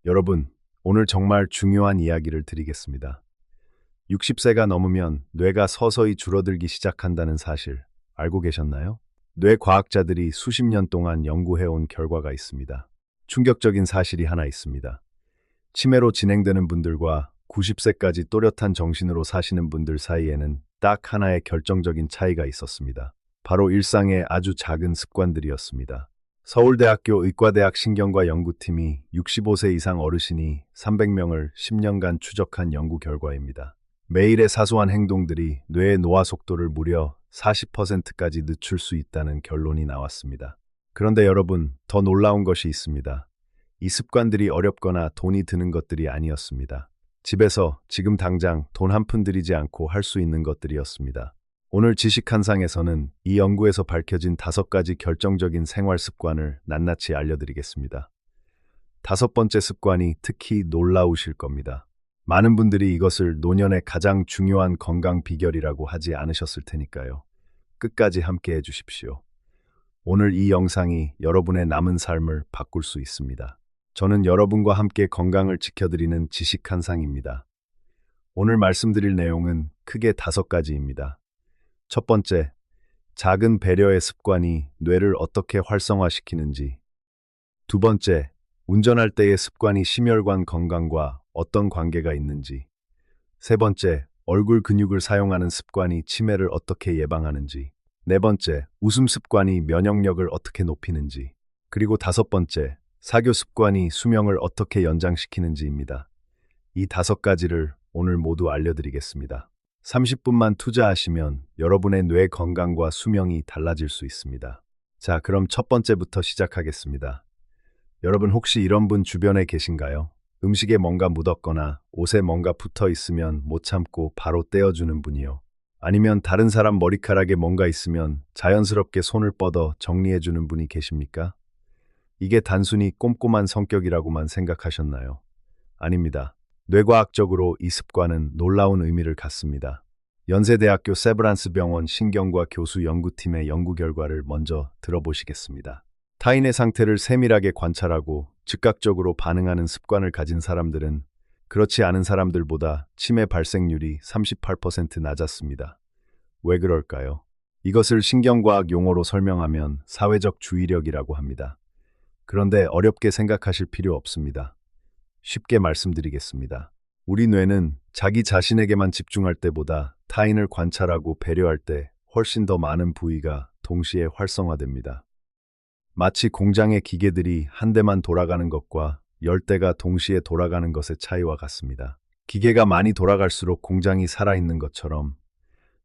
여러분, 오늘 정말 중요한 이야기를 드리겠습니다. 60세가 넘으면 뇌가 서서히 줄어들기 시작한다는 사실 알고 계셨나요? 뇌 과학자들이 수십 년 동안 연구해온 결과가 있습니다. 충격적인 사실이 하나 있습니다. 치매로 진행되는 분들과 90세까지 또렷한 정신으로 사시는 분들 사이에는 딱 하나의 결정적인 차이가 있었습니다. 바로 일상의 아주 작은 습관들이었습니다. 서울대학교 의과대학 신경과 연구팀이 65세 이상 어르신이 300명을 10년간 추적한 연구 결과입니다. 매일의 사소한 행동들이 뇌의 노화 속도를 무려 40%까지 늦출 수 있다는 결론이 나왔습니다. 그런데 여러분, 더 놀라운 것이 있습니다. 이 습관들이 어렵거나 돈이 드는 것들이 아니었습니다. 집에서 지금 당장 돈 한 푼 들이지 않고 할 수 있는 것들이었습니다. 오늘 지식한상에서는 이 연구에서 밝혀진 5가지 결정적인 생활 습관을 낱낱이 알려드리겠습니다. 5번째 습관이 특히 놀라우실 겁니다. 많은 분들이 이것을 노년의 가장 중요한 건강 비결이라고 하지 않으셨을 테니까요. 끝까지 함께 해주십시오. 오늘 이 영상이 여러분의 남은 삶을 바꿀 수 있습니다. 저는 여러분과 함께 건강을 지켜드리는 지식한상입니다. 오늘 말씀드릴 내용은 크게 5가지입니다. 첫 번째, 작은 배려의 습관이 뇌를 어떻게 활성화시키는지. 두 번째, 운전할 때의 습관이 심혈관 건강과 어떤 관계가 있는지. 세 번째, 얼굴 근육을 사용하는 습관이 치매를 어떻게 예방하는지. 네 번째, 웃음 습관이 면역력을 어떻게 높이는지. 그리고 5번째, 사교 습관이 수명을 어떻게 연장시키는지입니다. 이 5가지를 오늘 모두 알려드리겠습니다. 30분만 투자하시면 여러분의 뇌 건강과 수명이 달라질 수 있습니다. 자, 그럼 첫 번째부터 시작하겠습니다. 여러분 혹시 이런 분 주변에 계신가요? 음식에 뭔가 묻었거나 옷에 뭔가 붙어 있으면 못 참고 바로 떼어주는 분이요. 아니면 다른 사람 머리카락에 뭔가 있으면 자연스럽게 손을 뻗어 정리해주는 분이 계십니까? 이게 단순히 꼼꼼한 성격이라고만 생각하셨나요? 아닙니다. 뇌과학적으로 이 습관은 놀라운 의미를 갖습니다. 연세대학교 세브란스 병원 신경과 교수 연구팀의 연구 결과를 먼저 들어보시겠습니다. 타인의 상태를 세밀하게 관찰하고 즉각적으로 반응하는 습관을 가진 사람들은 그렇지 않은 사람들보다 치매 발생률이 38% 낮았습니다. 왜 그럴까요? 이것을 신경과학 용어로 설명하면 사회적 주의력이라고 합니다. 그런데 어렵게 생각하실 필요 없습니다. 쉽게 말씀드리겠습니다. 우리 뇌는 자기 자신에게만 집중할 때보다 타인을 관찰하고 배려할 때 훨씬 더 많은 부위가 동시에 활성화됩니다. 마치 공장의 기계들이 한 대만 돌아가는 것과 10대가 동시에 돌아가는 것의 차이와 같습니다. 기계가 많이 돌아갈수록 공장이 살아있는 것처럼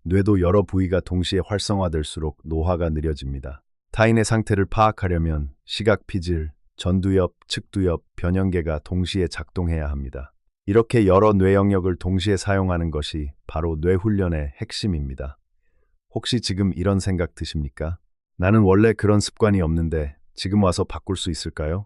뇌도 여러 부위가 동시에 활성화될수록 노화가 느려집니다. 타인의 상태를 파악하려면 시각 피질, 전두엽, 측두엽, 변형계가 동시에 작동해야 합니다. 이렇게 여러 뇌 영역을 동시에 사용하는 것이 바로 뇌훈련의 핵심입니다. 혹시 지금 이런 생각 드십니까? 나는 원래 그런 습관이 없는데 지금 와서 바꿀 수 있을까요?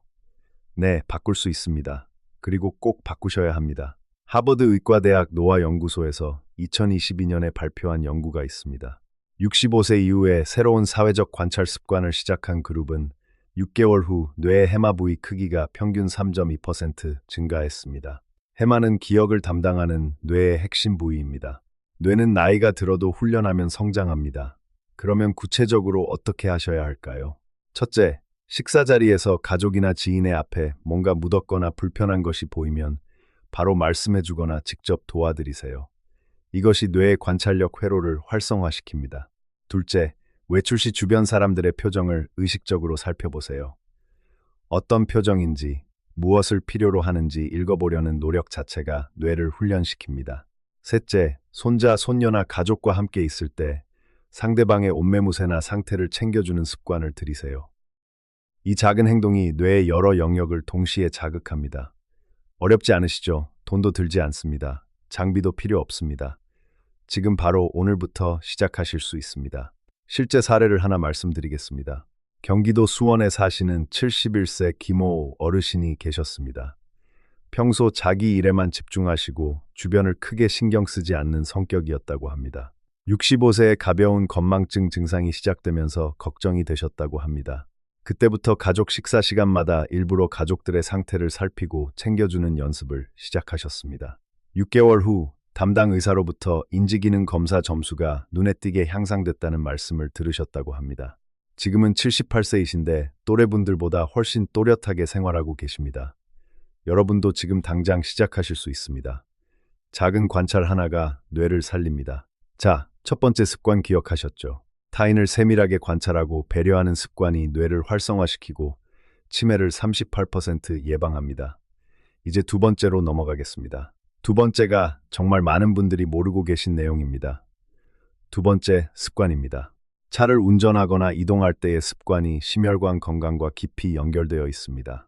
네, 바꿀 수 있습니다. 그리고 꼭 바꾸셔야 합니다. 하버드 의과대학 노화연구소에서 2022년에 발표한 연구가 있습니다. 65세 이후에 새로운 사회적 관찰 습관을 시작한 그룹은 6개월 후 뇌의 해마 부위 크기가 평균 3.2% 증가했습니다. 해마는 기억을 담당하는 뇌의 핵심 부위입니다. 뇌는 나이가 들어도 훈련하면 성장합니다. 그러면 구체적으로 어떻게 하셔야 할까요? 첫째, 식사 자리에서 가족이나 지인의 앞에 뭔가 묻었거나 불편한 것이 보이면 바로 말씀해 주거나 직접 도와드리세요. 이것이 뇌의 관찰력 회로를 활성화시킵니다. 둘째, 외출 시 주변 사람들의 표정을 의식적으로 살펴보세요. 어떤 표정인지, 무엇을 필요로 하는지 읽어보려는 노력 자체가 뇌를 훈련시킵니다. 셋째, 손자, 손녀나 가족과 함께 있을 때 상대방의 옷매무새나 상태를 챙겨주는 습관을 들이세요. 이 작은 행동이 뇌의 여러 영역을 동시에 자극합니다. 어렵지 않으시죠? 돈도 들지 않습니다. 장비도 필요 없습니다. 지금 바로 오늘부터 시작하실 수 있습니다. 실제 사례를 하나 말씀드리겠습니다. 경기도 수원에 사시는 71세 김호 어르신이 계셨습니다. 평소 자기 일에만 집중하시고 주변을 크게 신경 쓰지 않는 성격이었다고 합니다. 65세에 가벼운 건망증 증상이 시작되면서 걱정이 되셨다고 합니다. 그때부터 가족 식사 시간마다 일부러 가족들의 상태를 살피고 챙겨주는 연습을 시작하셨습니다. 6개월 후 담당 의사로부터 인지기능 검사 점수가 눈에 띄게 향상됐다는 말씀을 들으셨다고 합니다. 지금은 78세이신데 또래분들보다 훨씬 또렷하게 생활하고 계십니다. 여러분도 지금 당장 시작하실 수 있습니다. 작은 관찰 하나가 뇌를 살립니다. 자, 첫 번째 습관 기억하셨죠? 타인을 세밀하게 관찰하고 배려하는 습관이 뇌를 활성화시키고 치매를 38% 예방합니다. 이제 두 번째로 넘어가겠습니다. 두 번째가 정말 많은 분들이 모르고 계신 내용입니다. 두 번째 습관입니다. 차를 운전하거나 이동할 때의 습관이 심혈관 건강과 깊이 연결되어 있습니다.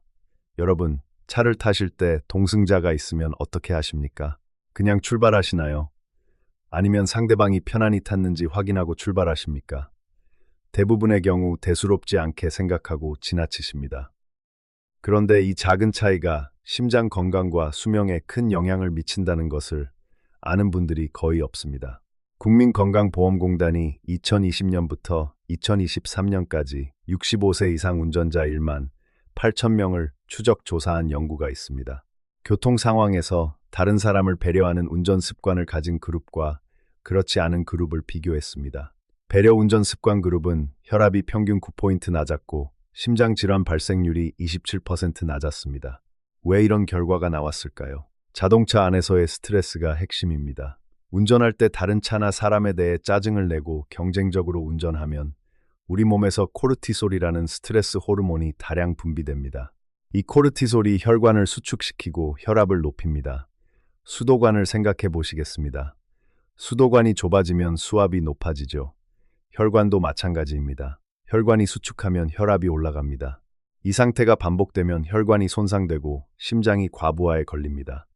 여러분, 차를 타실 때 동승자가 있으면 어떻게 하십니까? 그냥 출발하시나요? 아니면 상대방이 편안히 탔는지 확인하고 출발하십니까? 대부분의 경우 대수롭지 않게 생각하고 지나치십니다. 그런데 이 작은 차이가 심장 건강과 수명에 큰 영향을 미친다는 것을 아는 분들이 거의 없습니다. 국민건강보험공단이 2020년부터 2023년까지 65세 이상 운전자 1만 8천 명을 추적 조사한 연구가 있습니다. 교통 상황에서 다른 사람을 배려하는 운전 습관을 가진 그룹과 그렇지 않은 그룹을 비교했습니다. 배려 운전 습관 그룹은 혈압이 평균 9포인트 낮았고 심장질환 발생률이 27% 낮았습니다. 왜 이런 결과가 나왔을까요? 자동차 안에서의 스트레스가 핵심입니다. 운전할 때 다른 차나 사람에 대해 짜증을 내고 경쟁적으로 운전하면 우리 몸에서 코르티솔이라는 스트레스 호르몬이 다량 분비됩니다. 이 코르티솔이 혈관을 수축시키고 혈압을 높입니다. 수도관을 생각해 보시겠습니다. 수도관이 좁아지면 수압이 높아지죠. 혈관도 마찬가지입니다. 혈관이 수축하면 혈압이 올라갑니다. 이 상태가 반복되면 혈관이 손상되고 심장이 과부하에 걸립니다.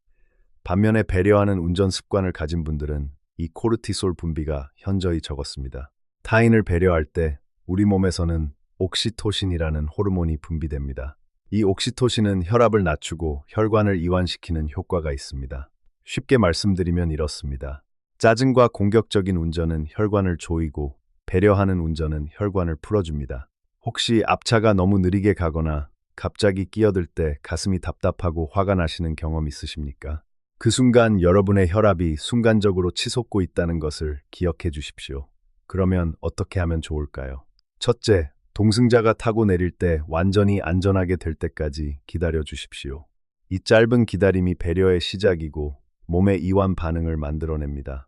반면에 배려하는 운전 습관을 가진 분들은 이 코르티솔 분비가 현저히 적었습니다. 타인을 배려할 때 우리 몸에서는 옥시토신이라는 호르몬이 분비됩니다. 이 옥시토신은 혈압을 낮추고 혈관을 이완시키는 효과가 있습니다. 쉽게 말씀드리면 이렇습니다. 짜증과 공격적인 운전은 혈관을 조이고 배려하는 운전은 혈관을 풀어줍니다. 혹시 앞차가 너무 느리게 가거나 갑자기 끼어들 때 가슴이 답답하고 화가 나시는 경험 있으십니까? 그 순간 여러분의 혈압이 순간적으로 치솟고 있다는 것을 기억해 주십시오. 그러면 어떻게 하면 좋을까요? 첫째, 동승자가 타고 내릴 때 완전히 안전하게 될 때까지 기다려 주십시오. 이 짧은 기다림이 배려의 시작이고 몸의 이완 반응을 만들어냅니다.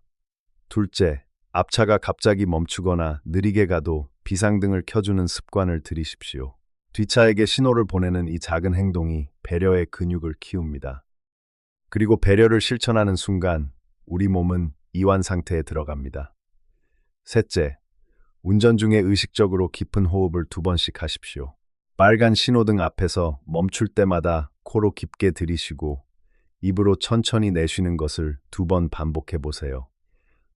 둘째, 앞차가 갑자기 멈추거나 느리게 가도 비상등을 켜주는 습관을 들이십시오. 뒷차에게 신호를 보내는 이 작은 행동이 배려의 근육을 키웁니다. 그리고 배려를 실천하는 순간 우리 몸은 이완 상태에 들어갑니다. 셋째, 운전 중에 의식적으로 깊은 호흡을 2번씩 하십시오. 빨간 신호등 앞에서 멈출 때마다 코로 깊게 들이쉬고 입으로 천천히 내쉬는 것을 2번 반복해 보세요.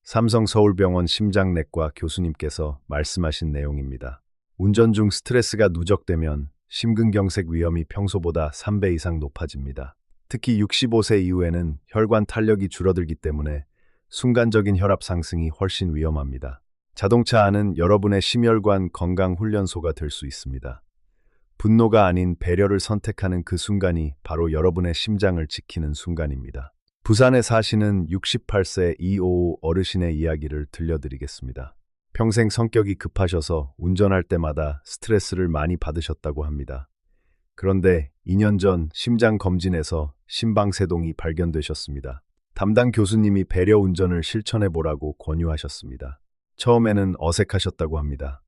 삼성서울병원 심장내과 교수님께서 말씀하신 내용입니다. 운전 중 스트레스가 누적되면 심근경색 위험이 평소보다 3배 이상 높아집니다. 특히 65세 이후에는 혈관 탄력이 줄어들기 때문에 순간적인 혈압 상승이 훨씬 위험합니다. 자동차 안은 여러분의 심혈관 건강 훈련소가 될 수 있습니다. 분노가 아닌 배려를 선택하는 그 순간이 바로 여러분의 심장을 지키는 순간입니다. 부산에 사시는 68세 이오우 어르신의 이야기를 들려드리겠습니다. 평생 성격이 급하셔서 운전할 때마다 스트레스를 많이 받으셨다고 합니다. 그런데 2년 전 심장 검진에서 심방세동이 발견되셨습니다. 담당 교수님이 배려 운전을 실천해보라고 권유하셨습니다. 처음에는 어색하셨다고 합니다.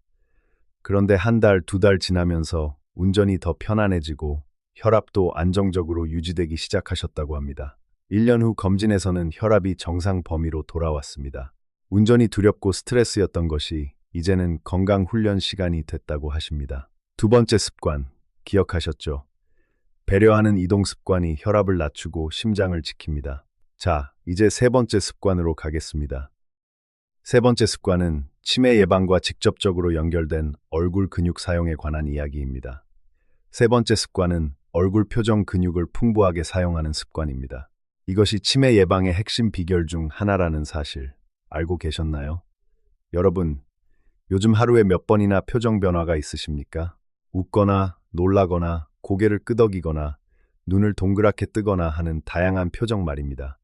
그런데 한 달, 2달 지나면서 운전이 더 편안해지고 혈압도 안정적으로 유지되기 시작하셨다고 합니다. 1년 후 검진에서는 혈압이 정상 범위로 돌아왔습니다. 운전이 두렵고 스트레스였던 것이 이제는 건강 훈련 시간이 됐다고 하십니다. 두 번째 습관, 기억하셨죠? 배려하는 이동 습관이 혈압을 낮추고 심장을 지킵니다. 자, 이제 세 번째 습관으로 가겠습니다. 세 번째 습관은 치매 예방과 직접적으로 연결된 얼굴 근육 사용에 관한 이야기입니다. 세 번째 습관은 얼굴 표정 근육을 풍부하게 사용하는 습관입니다. 이것이 치매 예방의 핵심 비결 중 하나라는 사실 알고 계셨나요? 여러분, 요즘 하루에 몇 번이나 표정 변화가 있으십니까? 웃거나 놀라거나 고개를 끄덕이거나 눈을 동그랗게 뜨거나 하는 다양한 표정 말입니다.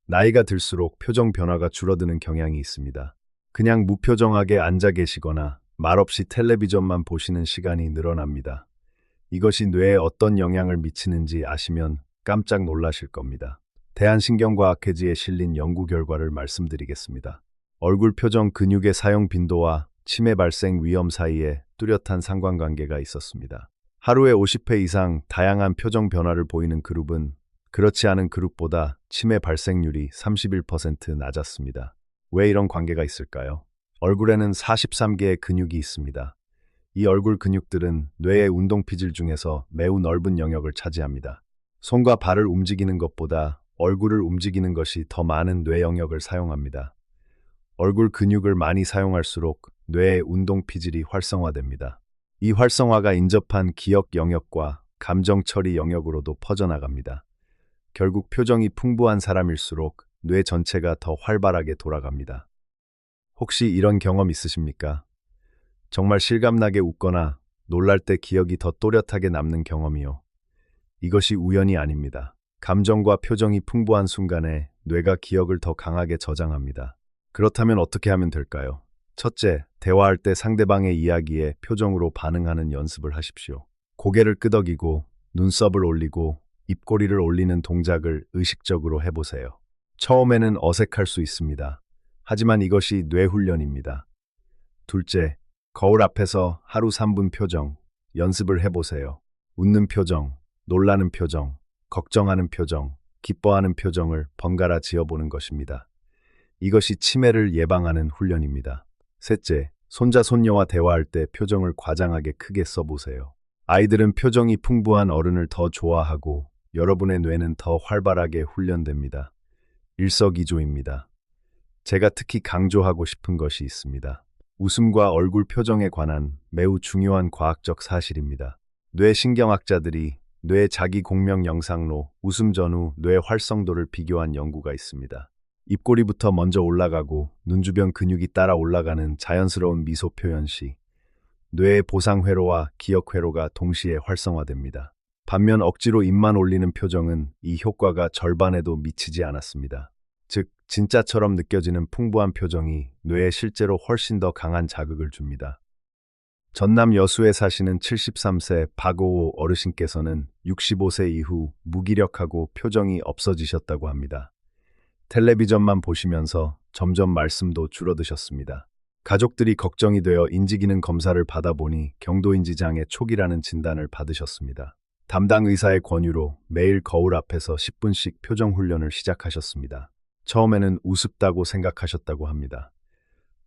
나이가 들수록 표정 변화가 줄어드는 경향이 있습니다. 그냥 무표정하게 앉아 계시거나 말없이 텔레비전만 보시는 시간이 늘어납니다. 이것이 뇌에 어떤 영향을 미치는지 아시면 깜짝 놀라실 겁니다. 대한신경과학회지에 실린 연구 결과를 말씀드리겠습니다. 얼굴 표정 근육의 사용 빈도와 치매 발생 위험 사이에 뚜렷한 상관관계가 있었습니다. 하루에 50회 이상 다양한 표정 변화를 보이는 그룹은 그렇지 않은 그룹보다 치매 발생률이 31% 낮았습니다. 왜 이런 관계가 있을까요? 얼굴에는 43개의 근육이 있습니다. 이 얼굴 근육들은 뇌의 운동 피질 중에서 매우 넓은 영역을 차지합니다. 손과 발을 움직이는 것보다 얼굴을 움직이는 것이 더 많은 뇌 영역을 사용합니다. 얼굴 근육을 많이 사용할수록 뇌의 운동 피질이 활성화됩니다. 이 활성화가 인접한 기억 영역과 감정 처리 영역으로도 퍼져나갑니다. 결국 표정이 풍부한 사람일수록 뇌 전체가 더 활발하게 돌아갑니다. 혹시 이런 경험 있으십니까? 정말 실감나게 웃거나 놀랄 때 기억이 더 또렷하게 남는 경험이요. 이것이 우연이 아닙니다. 감정과 표정이 풍부한 순간에 뇌가 기억을 더 강하게 저장합니다. 그렇다면 어떻게 하면 될까요? 첫째, 대화할 때 상대방의 이야기에 표정으로 반응하는 연습을 하십시오. 고개를 끄덕이고 눈썹을 올리고 입꼬리를 올리는 동작을 의식적으로 해보세요. 처음에는 어색할 수 있습니다. 하지만 이것이 뇌 훈련입니다. 둘째, 거울 앞에서 하루 3분 표정 연습을 해보세요. 웃는 표정, 놀라는 표정, 걱정하는 표정, 기뻐하는 표정을 번갈아 지어보는 것입니다. 이것이 치매를 예방하는 훈련입니다. 셋째, 손자, 손녀와 대화할 때 표정을 과장하게 크게 써보세요. 아이들은 표정이 풍부한 어른을 더 좋아하고 여러분의 뇌는 더 활발하게 훈련됩니다. 일석이조입니다. 제가 특히 강조하고 싶은 것이 있습니다. 웃음과 얼굴 표정에 관한 매우 중요한 과학적 사실입니다. 뇌신경학자들이 뇌 자기 공명 영상로 웃음 전후 뇌 활성도를 비교한 연구가 있습니다. 입꼬리부터 먼저 올라가고 눈 주변 근육이 따라 올라가는 자연스러운 미소 표현 시 뇌의 보상회로와 기억회로가 동시에 활성화됩니다. 반면 억지로 입만 올리는 표정은 이 효과가 절반에도 미치지 않았습니다. 즉, 진짜처럼 느껴지는 풍부한 표정이 뇌에 실제로 훨씬 더 강한 자극을 줍니다. 전남 여수에 사시는 73세 박오호 어르신께서는 65세 이후 무기력하고 표정이 없어지셨다고 합니다. 텔레비전만 보시면서 점점 말씀도 줄어드셨습니다. 가족들이 걱정이 되어 인지기능 검사를 받아보니 경도인지 장애 초기라는 진단을 받으셨습니다. 담당 의사의 권유로 매일 거울 앞에서 10분씩 표정 훈련을 시작하셨습니다. 처음에는 우습다고 생각하셨다고 합니다.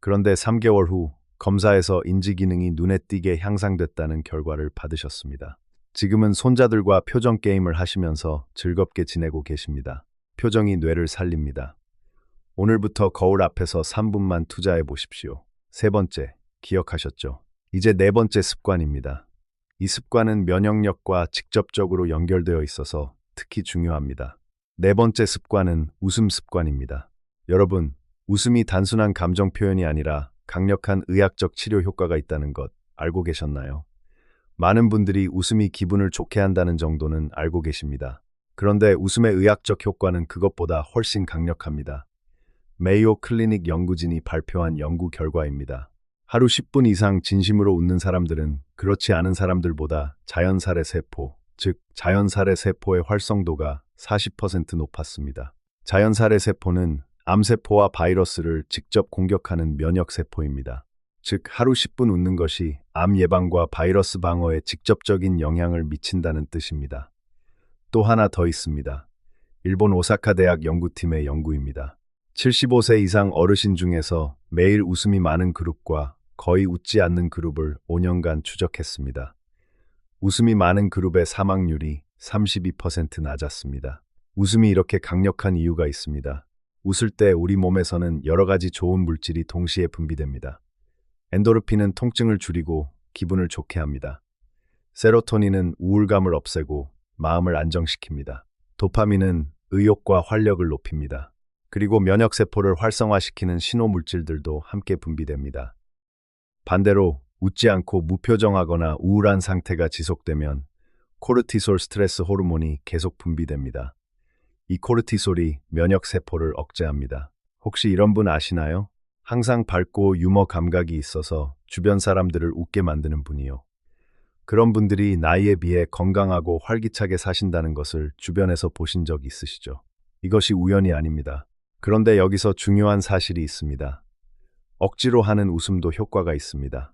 그런데 3개월 후 검사에서 인지기능이 눈에 띄게 향상됐다는 결과를 받으셨습니다. 지금은 손자들과 표정 게임을 하시면서 즐겁게 지내고 계십니다. 표정이 뇌를 살립니다. 오늘부터 거울 앞에서 3분만 투자해 보십시오. 세 번째, 기억하셨죠? 이제 네 번째 습관입니다. 이 습관은 면역력과 직접적으로 연결되어 있어서 특히 중요합니다. 네 번째 습관은 웃음 습관입니다. 여러분, 웃음이 단순한 감정 표현이 아니라 강력한 의학적 치료 효과가 있다는 것 알고 계셨나요? 많은 분들이 웃음이 기분을 좋게 한다는 정도는 알고 계십니다. 그런데 웃음의 의학적 효과는 그것보다 훨씬 강력합니다. 메이오 클리닉 연구진이 발표한 연구 결과입니다. 하루 10분 이상 진심으로 웃는 사람들은 그렇지 않은 사람들보다 자연살의 세포, 즉 자연살의 세포의 활성도가 40% 높았습니다. 자연살의 세포는 암세포와 바이러스를 직접 공격하는 면역세포입니다. 즉 하루 10분 웃는 것이 암 예방과 바이러스 방어에 직접적인 영향을 미친다는 뜻입니다. 또 하나 더 있습니다. 일본 오사카 대학 연구팀의 연구입니다. 75세 이상 어르신 중에서 매일 웃음이 많은 그룹과 거의 웃지 않는 그룹을 5년간 추적했습니다. 웃음이 많은 그룹의 사망률이 32% 낮았습니다. 웃음이 이렇게 강력한 이유가 있습니다. 웃을 때 우리 몸에서는 여러 가지 좋은 물질이 동시에 분비됩니다. 엔도르핀은 통증을 줄이고 기분을 좋게 합니다. 세로토닌은 우울감을 없애고 마음을 안정시킵니다. 도파민은 의욕과 활력을 높입니다. 그리고 면역세포를 활성화시키는 신호물질들도 함께 분비됩니다. 반대로 웃지 않고 무표정하거나 우울한 상태가 지속되면 코르티솔 스트레스 호르몬이 계속 분비됩니다. 이 코르티솔이 면역 세포를 억제합니다. 혹시 이런 분 아시나요? 항상 밝고 유머 감각이 있어서 주변 사람들을 웃게 만드는 분이요. 그런 분들이 나이에 비해 건강하고 활기차게 사신다는 것을 주변에서 보신 적 있으시죠? 이것이 우연이 아닙니다. 그런데 여기서 중요한 사실이 있습니다. 억지로 하는 웃음도 효과가 있습니다.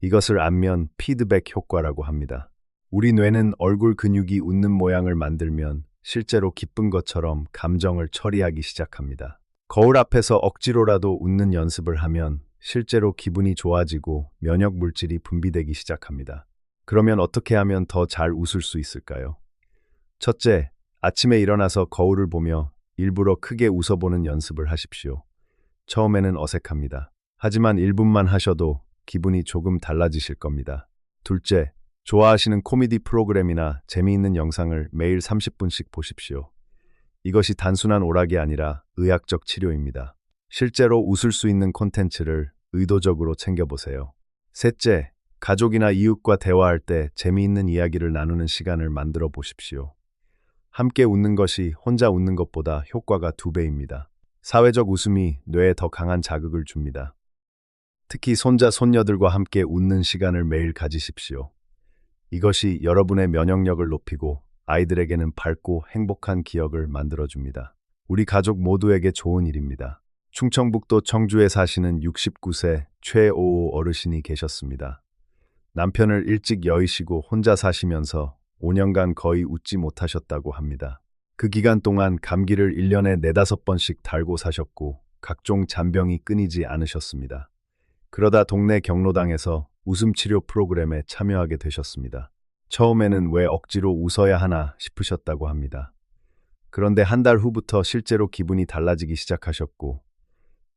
이것을 안면 피드백 효과라고 합니다. 우리 뇌는 얼굴 근육이 웃는 모양을 만들면 실제로 기쁜 것처럼 감정을 처리하기 시작합니다. 거울 앞에서 억지로라도 웃는 연습을 하면 실제로 기분이 좋아지고 면역 물질이 분비되기 시작합니다. 그러면 어떻게 하면 더 잘 웃을 수 있을까요? 첫째, 아침에 일어나서 거울을 보며 일부러 크게 웃어보는 연습을 하십시오. 처음에는 어색합니다. 하지만 1분만 하셔도 기분이 조금 달라지실 겁니다. 둘째, 좋아하시는 코미디 프로그램이나 재미있는 영상을 매일 30분씩 보십시오. 이것이 단순한 오락이 아니라 의학적 치료입니다. 실제로 웃을 수 있는 콘텐츠를 의도적으로 챙겨보세요. 셋째, 가족이나 이웃과 대화할 때 재미있는 이야기를 나누는 시간을 만들어 보십시오. 함께 웃는 것이 혼자 웃는 것보다 효과가 2배입니다. 사회적 웃음이 뇌에 더 강한 자극을 줍니다. 특히 손자, 손녀들과 함께 웃는 시간을 매일 가지십시오. 이것이 여러분의 면역력을 높이고 아이들에게는 밝고 행복한 기억을 만들어줍니다. 우리 가족 모두에게 좋은 일입니다. 충청북도 청주에 사시는 69세 최오호 어르신이 계셨습니다. 남편을 일찍 여의시고 혼자 사시면서 5년간 거의 웃지 못하셨다고 합니다. 그 기간 동안 감기를 1년에 4~5번씩 달고 사셨고 각종 잔병이 끊이지 않으셨습니다. 그러다 동네 경로당에서 웃음치료 프로그램에 참여하게 되셨습니다. 처음에는 왜 억지로 웃어야 하나 싶으셨다고 합니다. 그런데 한 달 후부터 실제로 기분이 달라지기 시작하셨고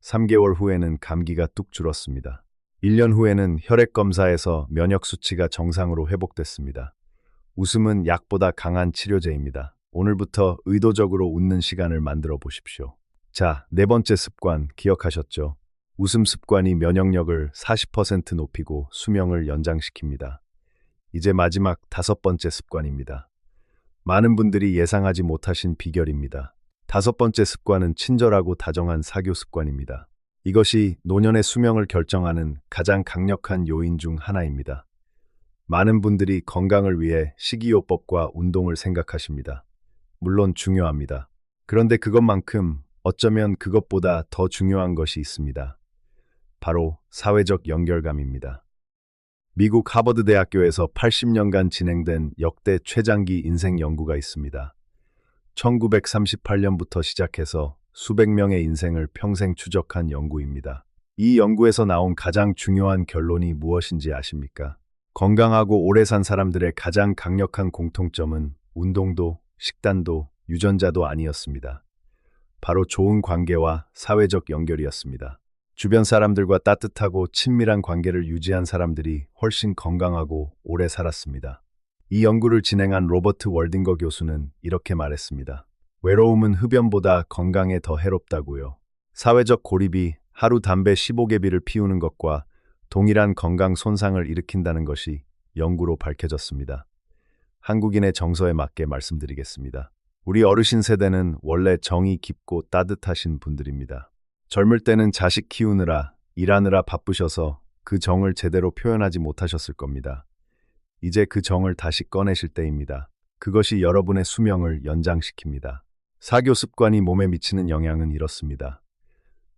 3개월 후에는 감기가 뚝 줄었습니다. 1년 후에는 혈액 검사에서 면역 수치가 정상으로 회복됐습니다. 웃음은 약보다 강한 치료제입니다. 오늘부터 의도적으로 웃는 시간을 만들어 보십시오. 자, 4번째 습관 기억하셨죠? 웃음 습관이 면역력을 40% 높이고 수명을 연장시킵니다. 이제 마지막 5번째 습관입니다. 많은 분들이 예상하지 못하신 비결입니다. 5번째 습관은 친절하고 다정한 사교 습관입니다. 이것이 노년의 수명을 결정하는 가장 강력한 요인 중 하나입니다. 많은 분들이 건강을 위해 식이요법과 운동을 생각하십니다. 물론 중요합니다. 그런데 그것만큼 어쩌면 그것보다 더 중요한 것이 있습니다. 바로 사회적 연결감입니다. 미국 하버드 대학교에서 80년간 진행된 역대 최장기 인생 연구가 있습니다. 1938년부터 시작해서 수백 명의 인생을 평생 추적한 연구입니다. 이 연구에서 나온 가장 중요한 결론이 무엇인지 아십니까? 건강하고 오래 산 사람들의 가장 강력한 공통점은 운동도, 식단도, 유전자도 아니었습니다. 바로 좋은 관계와 사회적 연결이었습니다. 주변 사람들과 따뜻하고 친밀한 관계를 유지한 사람들이 훨씬 건강하고 오래 살았습니다. 이 연구를 진행한 로버트 월딩거 교수는 이렇게 말했습니다. 외로움은 흡연보다 건강에 더 해롭다고요. 사회적 고립이 하루 담배 15개비를 피우는 것과 동일한 건강 손상을 일으킨다는 것이 연구로 밝혀졌습니다. 한국인의 정서에 맞게 말씀드리겠습니다. 우리 어르신 세대는 원래 정이 깊고 따뜻하신 분들입니다. 젊을 때는 자식 키우느라, 일하느라 바쁘셔서 그 정을 제대로 표현하지 못하셨을 겁니다. 이제 그 정을 다시 꺼내실 때입니다. 그것이 여러분의 수명을 연장시킵니다. 사교 습관이 몸에 미치는 영향은 이렇습니다.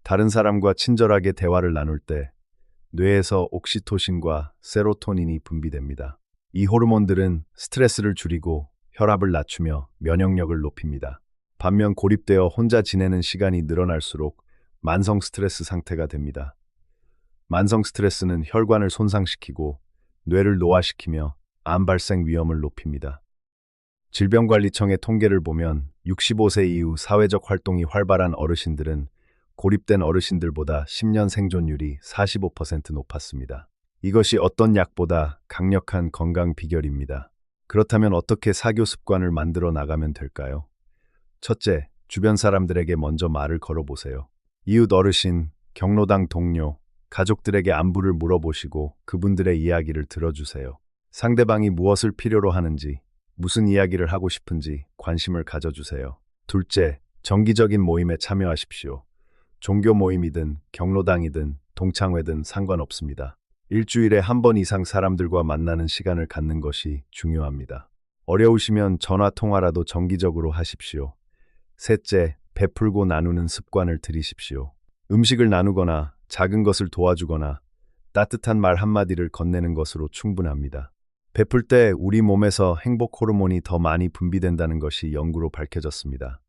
다른 사람과 친절하게 대화를 나눌 때 뇌에서 옥시토신과 세로토닌이 분비됩니다. 이 호르몬들은 스트레스를 줄이고 혈압을 낮추며 면역력을 높입니다. 반면 고립되어 혼자 지내는 시간이 늘어날수록 만성 스트레스 상태가 됩니다. 만성 스트레스는 혈관을 손상시키고 뇌를 노화시키며 암 발생 위험을 높입니다. 질병관리청의 통계를 보면 65세 이후 사회적 활동이 활발한 어르신들은 고립된 어르신들보다 10년 생존율이 45% 높았습니다. 이것이 어떤 약보다 강력한 건강 비결입니다. 그렇다면 어떻게 사교 습관을 만들어 나가면 될까요? 첫째, 주변 사람들에게 먼저 말을 걸어보세요. 이웃 어르신, 경로당 동료, 가족들에게 안부를 물어보시고 그분들의 이야기를 들어주세요. 상대방이 무엇을 필요로 하는지, 무슨 이야기를 하고 싶은지 관심을 가져주세요. 둘째, 정기적인 모임에 참여하십시오. 종교 모임이든 경로당이든 동창회든 상관없습니다. 일주일에 한 번 이상 사람들과 만나는 시간을 갖는 것이 중요합니다. 어려우시면 전화 통화라도 정기적으로 하십시오. 셋째, 베풀고 나누는 습관을 들이십시오. 음식을 나누거나 작은 것을 도와주거나 따뜻한 말 한마디를 건네는 것으로 충분합니다. 베풀 때 우리 몸에서 행복 호르몬이 더 많이 분비된다는 것이 연구로 밝혀졌습니다.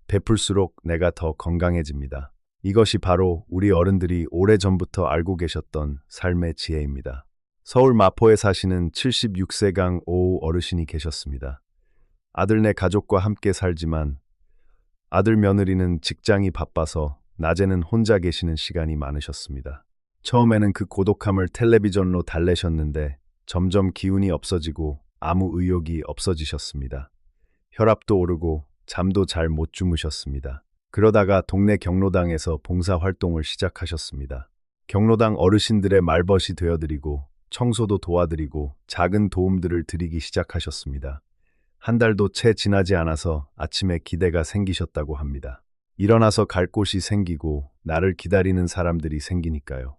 베풀수록 내가 더 건강해집니다. 이것이 바로 우리 어른들이 오래전부터 알고 계셨던 삶의 지혜입니다. 서울 마포에 사시는 76세강 오 어르신이 계셨습니다. 아들네 가족과 함께 살지만 아들 며느리는 직장이 바빠서 낮에는 혼자 계시는 시간이 많으셨습니다. 처음에는 그 고독함을 텔레비전로 달래셨는데 점점 기운이 없어지고 아무 의욕이 없어지셨습니다. 혈압도 오르고 잠도 잘 못 주무셨습니다. 그러다가 동네 경로당에서 봉사활동을 시작하셨습니다. 경로당 어르신들의 말벗이 되어드리고 청소도 도와드리고 작은 도움들을 드리기 시작하셨습니다. 한 달도 채 지나지 않아서 아침에 기대가 생기셨다고 합니다. 일어나서 갈 곳이 생기고 나를 기다리는 사람들이 생기니까요.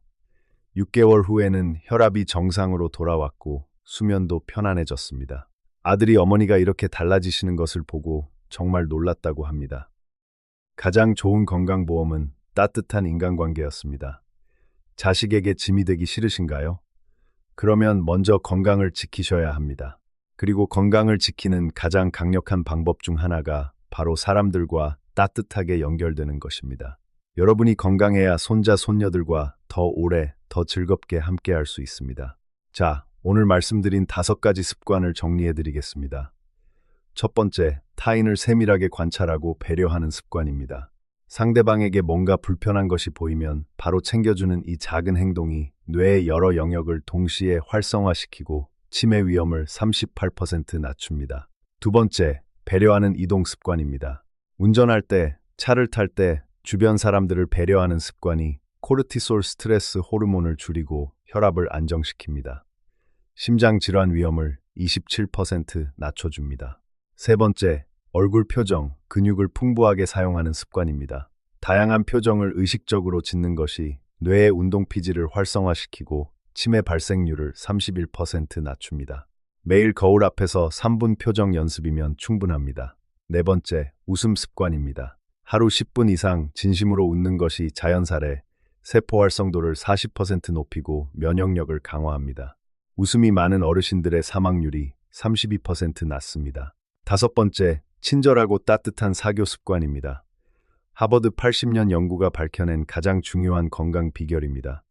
6개월 후에는 혈압이 정상으로 돌아왔고 수면도 편안해졌습니다. 아들이 어머니가 이렇게 달라지시는 것을 보고 정말 놀랐다고 합니다. 가장 좋은 건강보험은 따뜻한 인간관계였습니다. 자식에게 짐이 되기 싫으신가요? 그러면 먼저 건강을 지키셔야 합니다. 그리고 건강을 지키는 가장 강력한 방법 중 하나가 바로 사람들과 따뜻하게 연결되는 것입니다. 여러분이 건강해야 손자, 손녀들과 더 오래, 더 즐겁게 함께할 수 있습니다. 자, 오늘 말씀드린 5가지 습관을 정리해드리겠습니다. 첫 번째, 타인을 세밀하게 관찰하고 배려하는 습관입니다. 상대방에게 뭔가 불편한 것이 보이면 바로 챙겨주는 이 작은 행동이 뇌의 여러 영역을 동시에 활성화시키고 치매 위험을 38% 낮춥니다. 두 번째, 배려하는 이동 습관입니다. 운전할 때, 차를 탈 때 주변 사람들을 배려하는 습관이 코르티솔 스트레스 호르몬을 줄이고 혈압을 안정시킵니다. 심장 질환 위험을 27% 낮춰줍니다. 세 번째, 얼굴 표정, 근육을 풍부하게 사용하는 습관입니다. 다양한 표정을 의식적으로 짓는 것이 뇌의 운동 피지를 활성화시키고 치매 발생률을 31% 낮춥니다. 매일 거울 앞에서 3분 표정 연습이면 충분합니다. 네 번째, 웃음 습관입니다. 하루 10분 이상 진심으로 웃는 것이 자연살에 세포 활성도를 40% 높이고 면역력을 강화합니다. 웃음이 많은 어르신들의 사망률이 32% 낮습니다. 다섯 번째, 친절하고 따뜻한 사교 습관입니다. 하버드 80년 연구가 밝혀낸 가장 중요한 건강 비결입니다.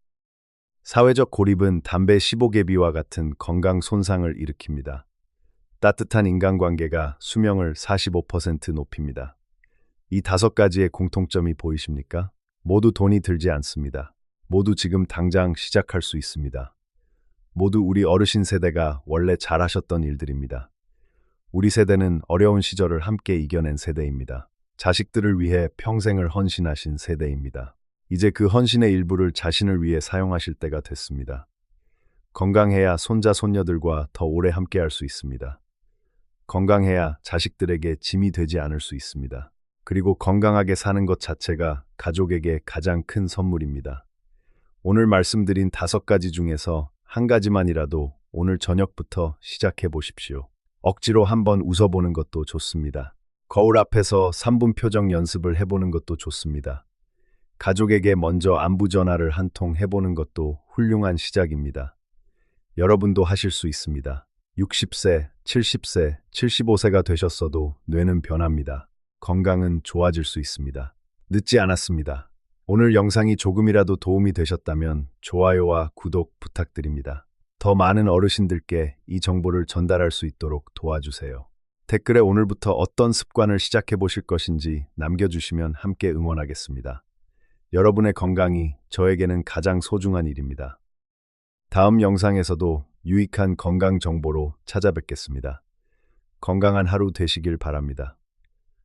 사회적 고립은 담배 15개비와 같은 건강 손상을 일으킵니다. 따뜻한 인간관계가 수명을 45% 높입니다. 이 5가지의 공통점이 보이십니까? 모두 돈이 들지 않습니다. 모두 지금 당장 시작할 수 있습니다. 모두 우리 어르신 세대가 원래 잘하셨던 일들입니다. 우리 세대는 어려운 시절을 함께 이겨낸 세대입니다. 자식들을 위해 평생을 헌신하신 세대입니다. 이제 그 헌신의 일부를 자신을 위해 사용하실 때가 됐습니다. 건강해야 손자, 손녀들과 더 오래 함께할 수 있습니다. 건강해야 자식들에게 짐이 되지 않을 수 있습니다. 그리고 건강하게 사는 것 자체가 가족에게 가장 큰 선물입니다. 오늘 말씀드린 5가지 중에서 한 가지만이라도 오늘 저녁부터 시작해 보십시오. 억지로 한번 웃어보는 것도 좋습니다. 거울 앞에서 3분 표정 연습을 해보는 것도 좋습니다. 가족에게 먼저 안부 전화를 한 통 해보는 것도 훌륭한 시작입니다. 여러분도 하실 수 있습니다. 60세, 70세, 75세가 되셨어도 뇌는 변합니다. 건강은 좋아질 수 있습니다. 늦지 않았습니다. 오늘 영상이 조금이라도 도움이 되셨다면 좋아요와 구독 부탁드립니다. 더 많은 어르신들께 이 정보를 전달할 수 있도록 도와주세요. 댓글에 오늘부터 어떤 습관을 시작해 보실 것인지 남겨주시면 함께 응원하겠습니다. 여러분의 건강이 저에게는 가장 소중한 일입니다. 다음 영상에서도 유익한 건강 정보로 찾아뵙겠습니다. 건강한 하루 되시길 바랍니다.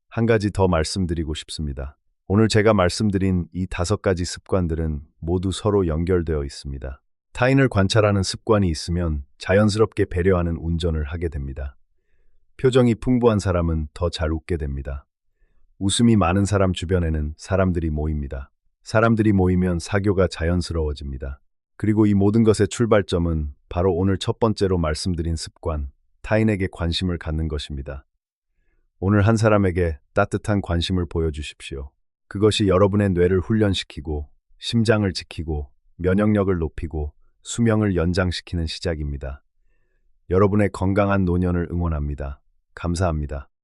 한 가지 더 말씀드리고 싶습니다. 오늘 제가 말씀드린 이 5가지 습관들은 모두 서로 연결되어 있습니다. 타인을 관찰하는 습관이 있으면 자연스럽게 배려하는 운전을 하게 됩니다. 표정이 풍부한 사람은 더 잘 웃게 됩니다. 웃음이 많은 사람 주변에는 사람들이 모입니다. 사람들이 모이면 사교가 자연스러워집니다. 그리고 이 모든 것의 출발점은 바로 오늘 첫 번째로 말씀드린 습관, 타인에게 관심을 갖는 것입니다. 오늘 한 사람에게 따뜻한 관심을 보여주십시오. 그것이 여러분의 뇌를 훈련시키고, 심장을 지키고, 면역력을 높이고, 수명을 연장시키는 시작입니다. 여러분의 건강한 노년을 응원합니다. 감사합니다.